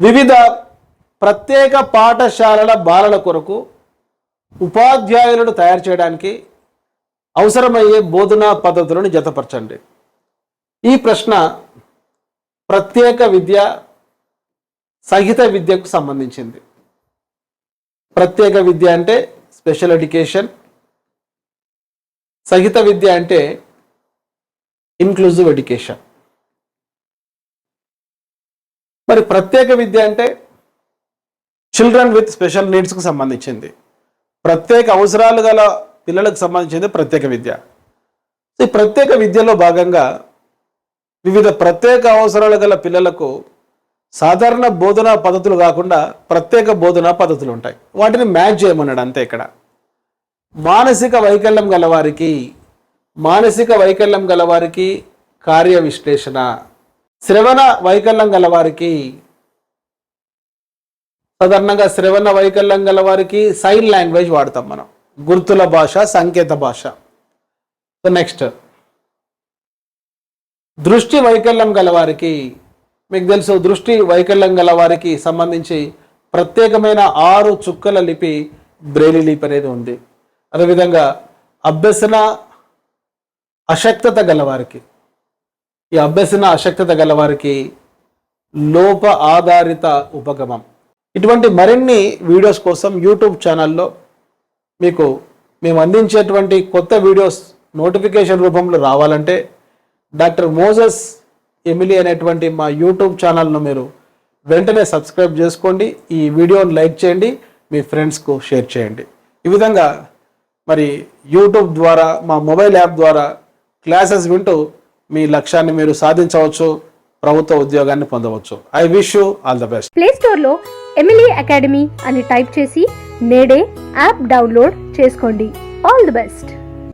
వివిధ ప్రత్యేక పాఠశాలల బాలల కొరకు ఉపాధ్యాయులను తయారు చేయడానికి అవసరమయ్యే బోధనా పద్ధతులను జతపరచండి. ఈ ప్రశ్న ప్రత్యేక విద్య, సహిత విద్యకు సంబంధించింది. ప్రత్యేక విద్య అంటే స్పెషల్ ఎడ్యుకేషన్, సహిత విద్య అంటే ఇన్క్లూజివ్ ఎడ్యుకేషన్. మరి ప్రత్యేక విద్య అంటే చిల్డ్రన్ విత్ స్పెషల్ నీడ్స్కు సంబంధించింది, ప్రత్యేక అవసరాలు గల పిల్లలకు సంబంధించింది ప్రత్యేక విద్య. ఈ ప్రత్యేక విద్యలో భాగంగా వివిధ ప్రత్యేక అవసరాలు గల పిల్లలకు సాధారణ బోధనా పద్ధతులు కాకుండా ప్రత్యేక బోధనా పద్ధతులు ఉంటాయి. వాటిని మ్యాచ్ చేయమన్నాడు అంతే. ఇక్కడ మానసిక వైకల్యం గలవారికి కార్య విశ్లేషణ, శ్రవణ వైకల్యం గలవారికి సాధారణంగా శ్రవణ వైకల్యం గలవారికి సైన్ లాంగ్వేజ్ వాడతాం మనం, గుర్తుల భాష, సంకేత భాష. నెక్స్ట్ దృష్టి వైకల్యం గలవారికి, మీకు తెలుసు దృష్టి వైకల్యం గలవారికి సంబంధించి ప్రత్యేకమైన 6 చుక్కల లిపి, బ్రెయిలీ లిపి అనేది ఉంది. అదేవిధంగా అభ్యసన అశక్తత గలవారికి, ఈ అభ్యసన అశక్తత గలవారికి లోప ఆధారిత ఉపగమం. ఇటువంటి మరిన్ని వీడియోస్ కోసం యూట్యూబ్ ఛానల్లో మీకు మేము అందించేటువంటి కొత్త వీడియోస్ నోటిఫికేషన్ రూపంలో రావాలంటే డాక్టర్ మోజెస్ ఎమిలీ అనేటువంటి మా యూట్యూబ్ ఛానల్ను మీరు వెంటనే సబ్స్క్రైబ్ చేసుకోండి. ఈ వీడియోని లైక్ చేయండి, మీ ఫ్రెండ్స్కు షేర్ చేయండి. ఈ విధంగా మరి యూట్యూబ్ ద్వారా, మా మొబైల్ యాప్ ద్వారా క్లాసెస్ వింటూ మీ లక్ష్యాన్ని మీరు సాధించవచ్చు, ప్రభుత్వ ఉద్యోగాన్ని పొందవచ్చు. I wish you all the best. Play స్టోర్లో ఎమిలీ అకాడమీ అని టైప్ చేసి నేడే యాప్ డౌన్లోడ్ చేసుకోండి. All the best.